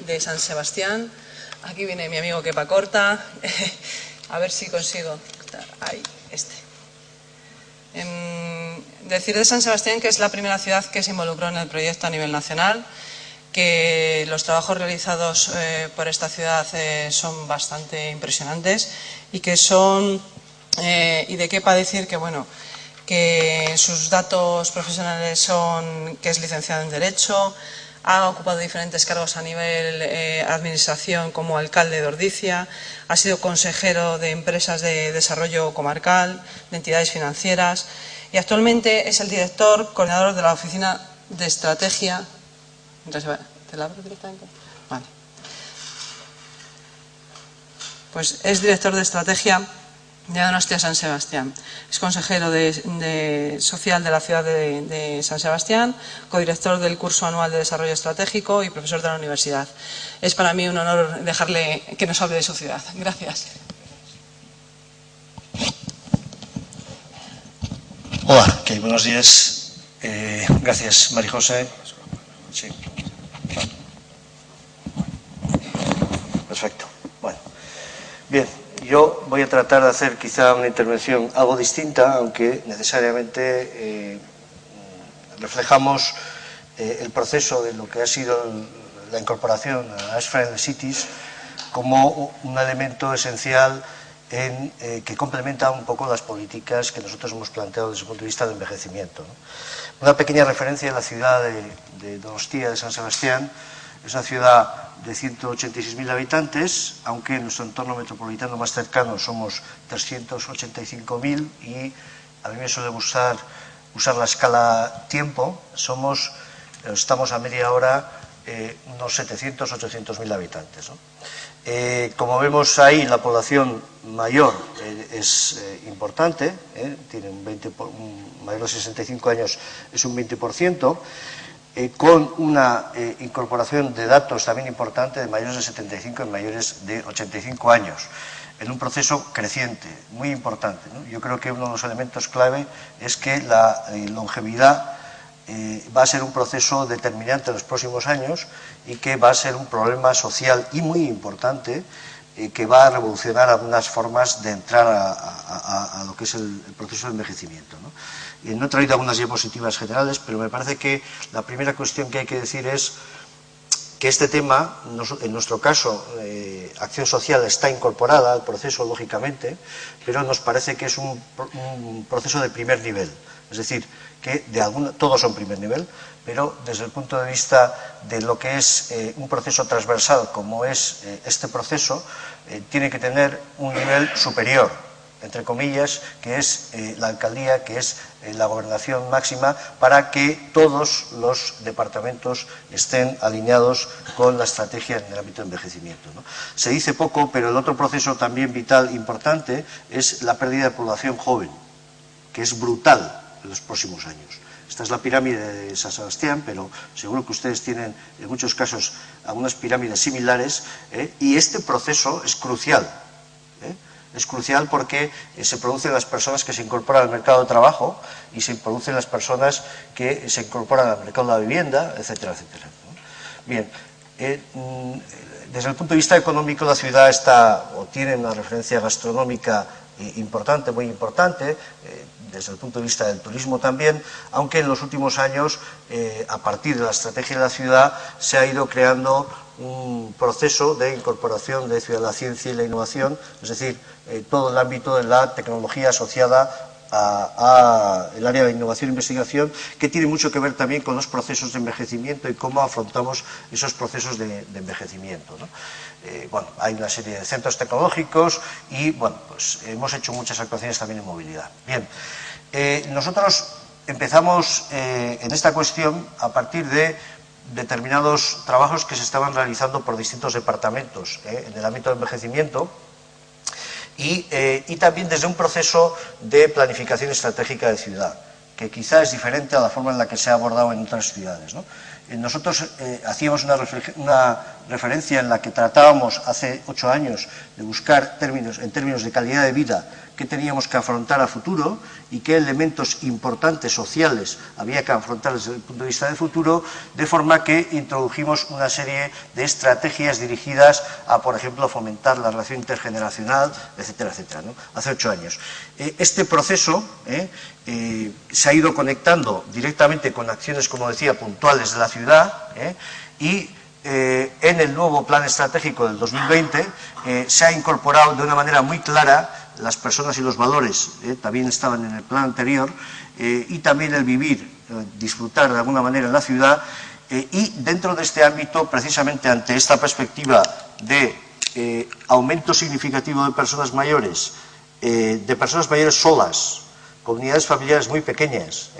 de San Sebastián. Aquí viene mi amigo Kepa Corta. A ver si consigo. Ahí, decir de San Sebastián que es la primera ciudad que se involucró en el proyecto a nivel nacional, que los trabajos realizados por esta ciudad son bastante impresionantes y que son, y de Kepa decir que bueno, que sus datos profesionales son que es licenciado en Derecho, ha ocupado diferentes cargos a nivel administración como alcalde de Ordizia, ha sido consejero de empresas de desarrollo comarcal, de entidades financieras y actualmente es el director coordinador de la Oficina de Estrategia. ¿Te la abro directamente? Vale. Pues es director de Estrategia de Donostia San Sebastián. Es consejero social de la ciudad de San Sebastián, codirector del curso anual de desarrollo estratégico y profesor de la universidad. Es para mí un honor dejarle que nos hable de su ciudad. Gracias. Hola, buenos días. Gracias, María José. Sí. Perfecto. Bueno, bien. Yo voy a tratar de hacer quizá una intervención algo distinta, aunque necesariamente reflejamos el proceso de lo que ha sido la incorporación a As Friendly Cities como un elemento esencial que complementa un poco las políticas que nosotros hemos planteado desde el punto de vista del envejecimiento, ¿no? Una pequeña referencia a la ciudad de Donostia de San Sebastián. Es una ciudad de 186.000 habitantes, aunque en nuestro entorno metropolitano más cercano somos 385.000 y a mí me suele usar la escala tiempo, estamos a media hora unos 700, 800.000 habitantes, ¿no? Como vemos ahí, la población mayor es importante, tiene mayor de 65 años es un 20%, con una incorporación de datos también importante de mayores de 75 y mayores de 85 años, en un proceso creciente, muy importante, ¿no? Yo creo que uno de los elementos clave es que la longevidad va a ser un proceso determinante en los próximos años y que va a ser un problema social y muy importante que va a revolucionar algunas formas de entrar a lo que es el proceso de envejecimiento, ¿no? No he traído algunas diapositivas generales, pero me parece que la primera cuestión que hay que decir es que este tema, en nuestro caso, acción social está incorporada al proceso, lógicamente, pero nos parece que es un proceso de primer nivel. Es decir, que todos son primer nivel, pero desde el punto de vista de lo que es un proceso transversal, como es este proceso, tiene que tener un nivel superior, entre comillas, que es la alcaldía, que es la gobernación máxima, para que todos los departamentos estén alineados con la estrategia en el ámbito de envejecimiento, ¿no? Se dice poco, pero el otro proceso también vital importante es la pérdida de población joven, que es brutal en los próximos años. Esta es la pirámide de San Sebastián, pero seguro que ustedes tienen en muchos casos algunas pirámides similares, y este proceso es crucial. Es crucial porque se producen las personas que se incorporan al mercado de trabajo y se producen las personas que se incorporan al mercado de la vivienda, etcétera, etcétera, ¿no? Bien, desde el punto de vista económico la ciudad tiene una referencia gastronómica importante, muy importante, desde el punto de vista del turismo también, aunque en los últimos años, a partir de la estrategia de la ciudad, se ha ido creando un proceso de incorporación de la ciencia y la innovación, es decir, todo el ámbito de la tecnología asociada al área de innovación e investigación, que tiene mucho que ver también con los procesos de envejecimiento y cómo afrontamos esos procesos de envejecimiento, ¿no? Bueno, hay una serie de centros tecnológicos y, bueno, pues hemos hecho muchas actuaciones también en movilidad. Bien, nosotros empezamos en esta cuestión a partir de determinados trabajos que se estaban realizando por distintos departamentos en el ámbito del envejecimiento y también desde un proceso de planificación estratégica de ciudad, que quizá es diferente a la forma en la que se ha abordado en otras ciudades, ¿no? Nosotros hacíamos una referencia en la que tratábamos hace 8 años de buscar en términos de calidad de vida qué teníamos que afrontar a futuro y qué elementos importantes sociales había que afrontar desde el punto de vista de futuro, de forma que introdujimos una serie de estrategias dirigidas a, por ejemplo, fomentar la relación intergeneracional, etcétera, etcétera, ¿no? Hace 8 años. Este proceso se ha ido conectando directamente con acciones, como decía, puntuales de la ciudad y en el nuevo plan estratégico del 2020 se ha incorporado de una manera muy clara las personas y los valores, también estaban en el plan anterior, y también el vivir, disfrutar de alguna manera en la ciudad, y dentro de este ámbito, precisamente ante esta perspectiva de aumento significativo de personas mayores solas, comunidades familiares muy pequeñas,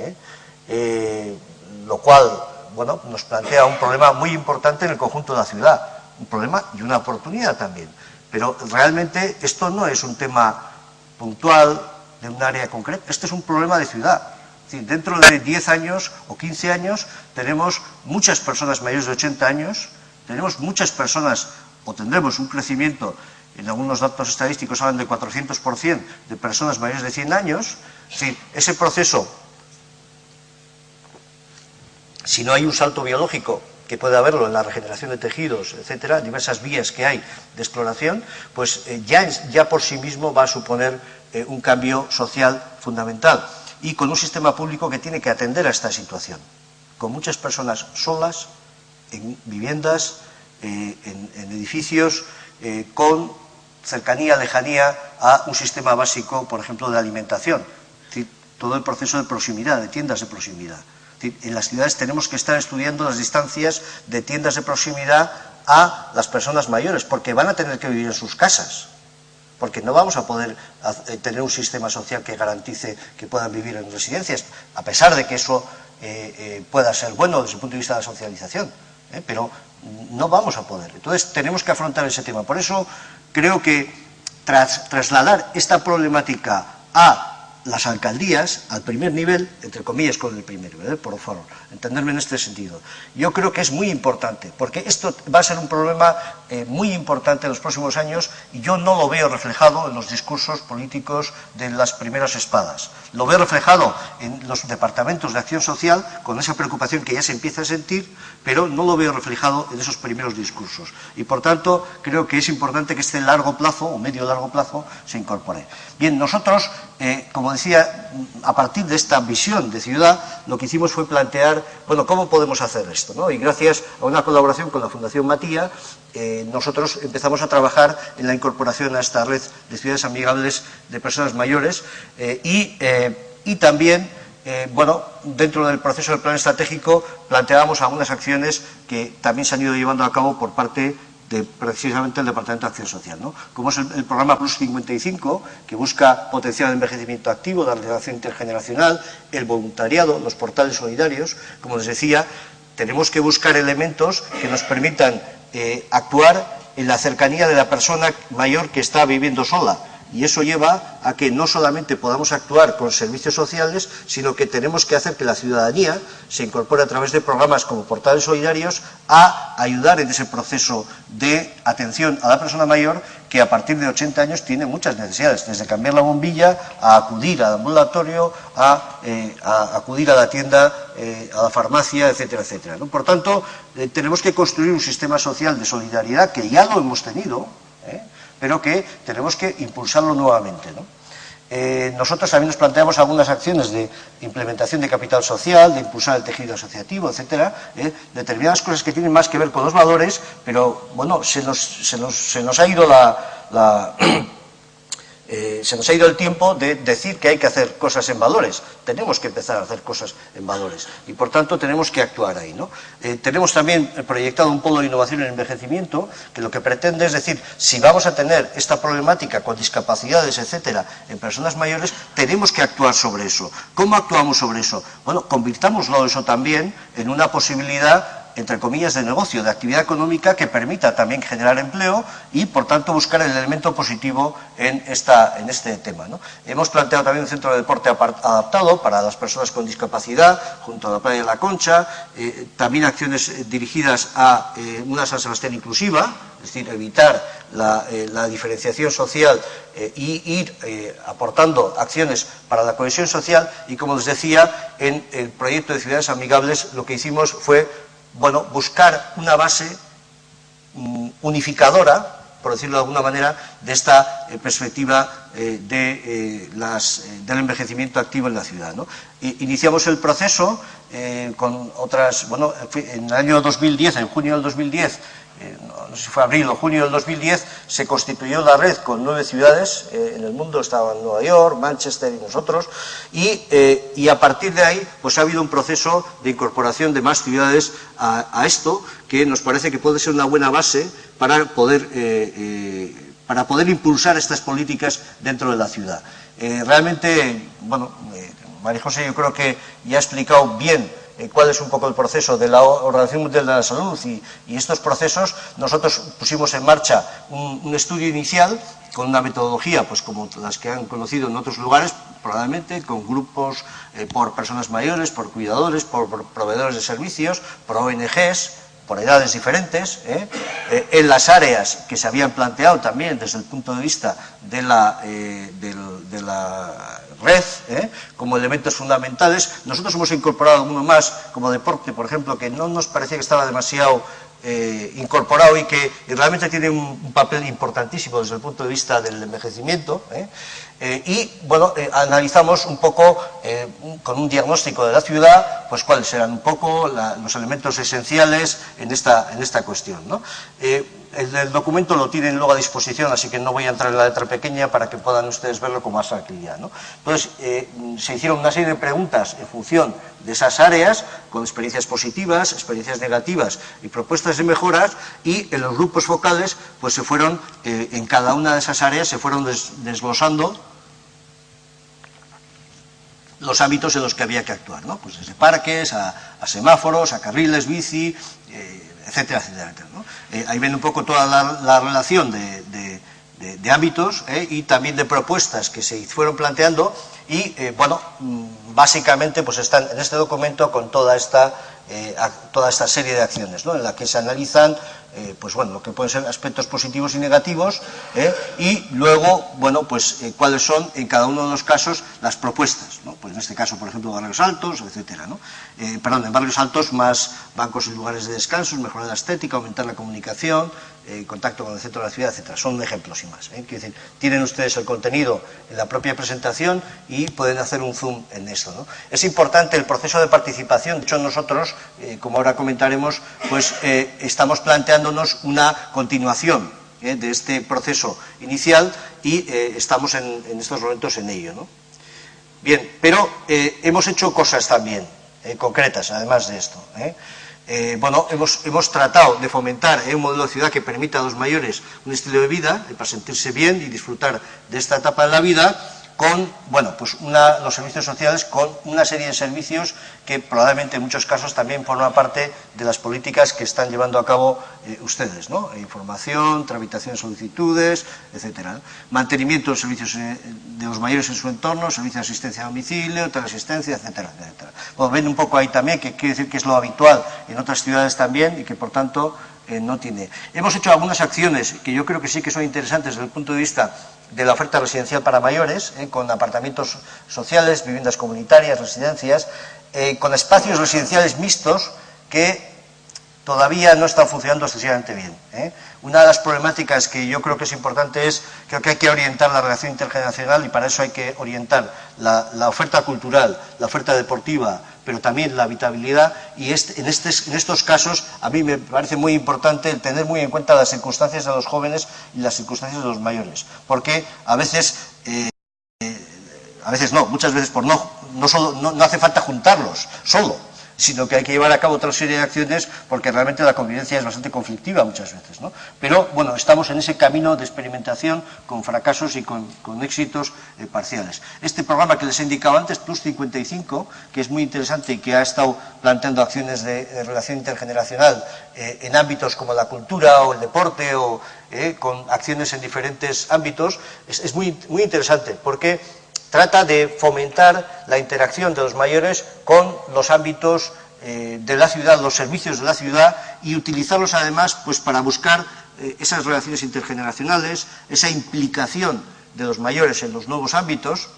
lo cual, bueno, nos plantea un problema muy importante en el conjunto de la ciudad, un problema y una oportunidad también. Pero realmente esto no es un tema puntual de un área concreta, este es un problema de ciudad. Es decir, dentro de 10 años o 15 años tenemos muchas personas mayores de 80 años, tenemos muchas personas, o tendremos un crecimiento, en algunos datos estadísticos hablan de 400% de personas mayores de 100 años. Es decir, ese proceso, si no hay un salto biológico, que puede haberlo en la regeneración de tejidos, etcétera, diversas vías que hay de exploración, pues ya por sí mismo va a suponer un cambio social fundamental y con un sistema público que tiene que atender a esta situación, con muchas personas solas, en viviendas, en edificios, con cercanía, lejanía a un sistema básico, por ejemplo, de alimentación, es decir, todo el proceso de proximidad, de tiendas de proximidad. En las ciudades tenemos que estar estudiando las distancias de tiendas de proximidad a las personas mayores, porque van a tener que vivir en sus casas, porque no vamos a poder tener un sistema social que garantice que puedan vivir en residencias, a pesar de que eso pueda ser bueno desde el punto de vista de la socialización, pero no vamos a poder. Entonces tenemos que afrontar ese tema. Por eso creo que trasladar esta problemática a las alcaldías, al primer nivel, entre comillas con el primer nivel, por favor, entenderme en este sentido. Yo creo que es muy importante, porque esto va a ser un problema muy importante en los próximos años y yo no lo veo reflejado en los discursos políticos de las primeras espadas. Lo veo reflejado en los departamentos de acción social, con esa preocupación que ya se empieza a sentir, pero no lo veo reflejado en esos primeros discursos. Y por tanto, creo que es importante que este largo plazo, o medio largo plazo, se incorpore. Bien, nosotros, como decía, a partir de esta visión de ciudad, lo que hicimos fue plantear, bueno, ¿cómo podemos hacer esto, ¿no? Y gracias a una colaboración con la Fundación Matía, nosotros empezamos a trabajar en la incorporación a esta red de ciudades amigables de personas mayores y también, bueno, dentro del proceso del plan estratégico planteábamos algunas acciones que también se han ido llevando a cabo por parte de precisamente el Departamento de Acción Social, ¿no? Como es el programa Plus 55, que busca potenciar el envejecimiento activo, la relación intergeneracional, el voluntariado, los portales solidarios. Como les decía, tenemos que buscar elementos que nos permitan actuar en la cercanía de la persona mayor que está viviendo sola. Y eso lleva a que no solamente podamos actuar con servicios sociales, sino que tenemos que hacer que la ciudadanía se incorpore a través de programas como portales solidarios a ayudar en ese proceso de atención a la persona mayor que a partir de 80 años tiene muchas necesidades, desde cambiar la bombilla a acudir al ambulatorio, a acudir a la tienda, a la farmacia, etcétera, etcétera, ¿no? Por tanto, tenemos que construir un sistema social de solidaridad que ya lo hemos tenido, pero que tenemos que impulsarlo nuevamente, ¿no? Nosotros también nos planteamos algunas acciones de implementación de capital social, de impulsar el tejido asociativo, etcétera, determinadas cosas que tienen más que ver con los valores, pero bueno, se nos ha ido se nos ha ido el tiempo de decir que hay que hacer cosas en valores. Tenemos que empezar a hacer cosas en valores y por tanto tenemos que actuar ahí, ¿no? Tenemos también proyectado un polo de innovación en el envejecimiento que lo que pretende es decir, si vamos a tener esta problemática con discapacidades, etcétera, en personas mayores, tenemos que actuar sobre eso. ¿Cómo actuamos sobre eso? Bueno, convirtámoslo eso también en una posibilidad entre comillas, de negocio, de actividad económica que permita también generar empleo y, por tanto, buscar el elemento positivo en este tema, ¿no? Hemos planteado también un centro de deporte adaptado para las personas con discapacidad, junto a la playa de la Concha, también acciones dirigidas a una San Sebastián inclusiva, es decir, evitar la diferenciación social y ir aportando acciones para la cohesión social. Y, como les decía, en el proyecto de ciudades amigables lo que hicimos fue, bueno, buscar una base unificadora, por decirlo de alguna manera, de esta perspectiva del envejecimiento activo en la ciudad, ¿no? Iniciamos el proceso con otras, bueno, en el año 2010, en junio del 2010, no sé si fue abril o junio del 2010, se constituyó la red con 9 ciudades en el mundo, estaban Nueva York, Manchester y nosotros, y a partir de ahí pues ha habido un proceso de incorporación de más ciudades a esto, que nos parece que puede ser una buena base para poder impulsar estas políticas dentro de la ciudad. Realmente, bueno, María José yo creo que ya ha explicado bien cuál es un poco el proceso de la Organización Mundial de la Salud y estos procesos. Nosotros pusimos en marcha un estudio inicial con una metodología pues como las que han conocido en otros lugares, probablemente con grupos por personas mayores, por cuidadores, por proveedores de servicios, por ONGs, por edades diferentes, en las áreas que se habían planteado también desde el punto de vista de la red, como elementos fundamentales. Nosotros hemos incorporado alguno más, como deporte, por ejemplo, que no nos parecía que estaba demasiado incorporado y que realmente tiene un papel importantísimo desde el punto de vista del envejecimiento, y bueno, analizamos un poco con un diagnóstico de la ciudad, pues cuáles eran un poco los elementos esenciales en esta cuestión, ¿no? El documento lo tienen luego a disposición, así que no voy a entrar en la letra pequeña para que puedan ustedes verlo con más tranquilidad, ¿no? Entonces, se hicieron una serie de preguntas en función de esas áreas, con experiencias positivas, experiencias negativas y propuestas de mejoras, y en los grupos focales, pues se fueron, en cada una de esas áreas, se fueron desglosando los ámbitos en los que había que actuar, ¿no? Pues desde parques a semáforos, a carriles, bici, etcétera, etcétera, etcétera, ¿no? Ahí ven un poco toda la relación de ámbitos y también de propuestas que se fueron planteando y, bueno, básicamente pues están en este documento con toda esta serie de acciones, ¿no? En la que se analizan pues bueno, lo que pueden ser aspectos positivos y negativos, y luego, bueno, pues cuáles son en cada uno de los casos las propuestas, ¿no? Pues en este caso, por ejemplo, barrios altos, etcétera, ¿no? Perdón, en barrios altos más bancos y lugares de descanso, mejorar la estética, aumentar la comunicación, contacto con el centro de la ciudad, etcétera. Son ejemplos y más, Quiero decir, tienen ustedes el contenido en la propia presentación y pueden hacer un zoom en esto, ¿no? Es importante el proceso de participación. De hecho, nosotros, como ahora comentaremos, pues estamos planteándonos una continuación de este proceso inicial y estamos en estos momentos en ello, ¿no? Bien, pero hemos hecho cosas también concretas, además de esto, bueno, hemos tratado de fomentar un modelo de ciudad que permita a los mayores un estilo de vida para sentirse bien y disfrutar de esta etapa de la vida, con, bueno, pues los servicios sociales, con una serie de servicios que probablemente en muchos casos también forman parte de las políticas que están llevando a cabo ustedes, ¿no? Información, tramitación de solicitudes, etcétera, ¿no? Mantenimiento de los servicios de los mayores en su entorno, servicios de asistencia a domicilio, teleasistencia, etcétera, etcétera. Bueno, ven un poco ahí también que quiere decir que es lo habitual en otras ciudades también y que por tanto no tiene. Hemos hecho algunas acciones que yo creo que sí que son interesantes desde el punto de vista de la oferta residencial para mayores, con apartamentos sociales, viviendas comunitarias, residencias, con espacios residenciales mixtos que todavía no están funcionando excesivamente bien. Una de las problemáticas que yo creo que es importante es, creo que hay que orientar la relación intergeneracional y para eso hay que orientar la oferta cultural, la oferta deportiva, pero también la habitabilidad y en estos casos a mí me parece muy importante el tener muy en cuenta las circunstancias de los jóvenes y las circunstancias de los mayores, porque a veces no, muchas veces no hace falta juntarlos solo. sino que hay que llevar a cabo otra serie de acciones porque realmente la convivencia es bastante conflictiva muchas veces, ¿no? Pero, bueno, estamos en ese camino de experimentación con fracasos y con éxitos parciales. Este programa que les he indicado antes, Plus 55, que es muy interesante y que ha estado planteando acciones de relación intergeneracional en ámbitos como la cultura o el deporte o con acciones en diferentes ámbitos, es muy interesante porque trata de fomentar la interacción de los mayores con los ámbitos de la ciudad, los servicios de la ciudad y utilizarlos además pues para buscar esas relaciones intergeneracionales, esa implicación de los mayores en los nuevos ámbitos.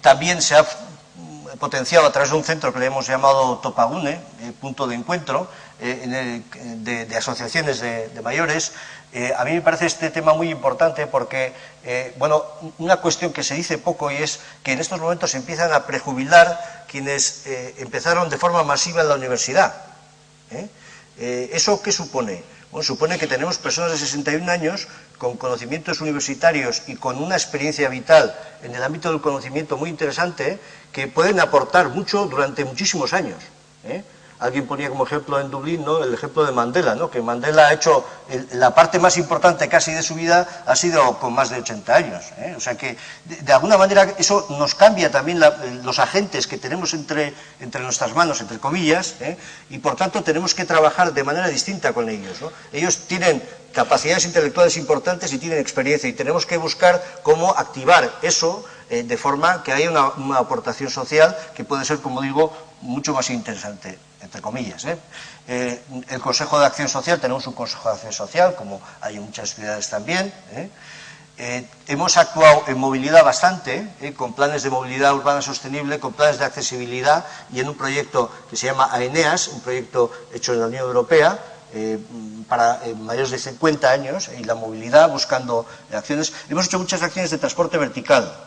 También se ha potenciado a través de un centro que le hemos llamado Topagune, punto de encuentro de asociaciones de mayores. A mí me parece este tema muy importante porque, bueno, una cuestión que se dice poco y es que en estos momentos se empiezan a prejubilar quienes empezaron de forma masiva en la universidad. ¿Eso qué supone? Bueno, supone que tenemos personas de 61 años con conocimientos universitarios y con una experiencia vital en el ámbito del conocimiento muy interesante que pueden aportar mucho durante muchísimos años. Alguien ponía como ejemplo en Dublín, ¿no?, el ejemplo de Mandela, ¿no?, que Mandela ha hecho la parte más importante casi de su vida ha sido con más de 80 años. O sea que, de alguna manera, eso nos cambia también los agentes que tenemos entre nuestras manos, entre comillas, y por tanto tenemos que trabajar de manera distinta con ellos, ¿no? Ellos tienen capacidades intelectuales importantes y tienen experiencia y tenemos que buscar cómo activar eso de forma que haya una aportación social que puede ser, como digo, mucho más interesante, entre comillas. El Consejo de Acción Social, tenemos un Consejo de Acción Social, como hay en muchas ciudades también. Hemos actuado en movilidad bastante, con planes de movilidad urbana sostenible, con planes de accesibilidad y en un proyecto que se llama AENEAS, un proyecto hecho en la Unión Europea, para mayores de 50 años y la movilidad, buscando acciones. Hemos hecho muchas acciones de transporte vertical.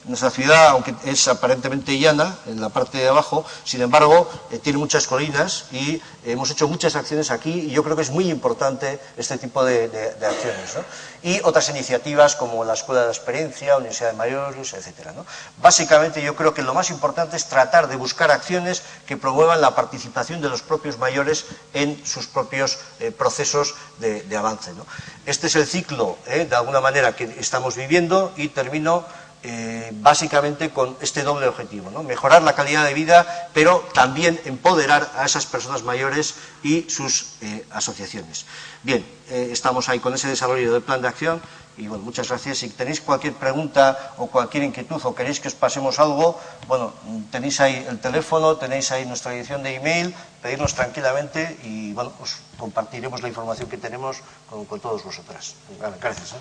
Nuestra ciudad, aunque es aparentemente llana, en la parte de abajo, sin embargo, tiene muchas colinas y hemos hecho muchas acciones aquí y yo creo que es muy importante este tipo de acciones, ¿no? Y otras iniciativas como la Escuela de la Experiencia, Universidad de Mayores, etcétera, ¿no? Básicamente yo creo que lo más importante es tratar de buscar acciones que promuevan la participación de los propios mayores en sus propios procesos de avance, ¿no? Este es el ciclo, de alguna manera, que estamos viviendo y termino básicamente con este doble objetivo, ¿no? Mejorar la calidad de vida, pero también empoderar a esas personas mayores y sus asociaciones. Bien, estamos ahí con ese desarrollo del plan de acción y bueno, muchas gracias. Si tenéis cualquier pregunta o cualquier inquietud o queréis que os pasemos algo, bueno, tenéis ahí el teléfono, tenéis ahí nuestra dirección de email, pedirnos tranquilamente y bueno, pues compartiremos la información que tenemos con todos vosotras. Gracias.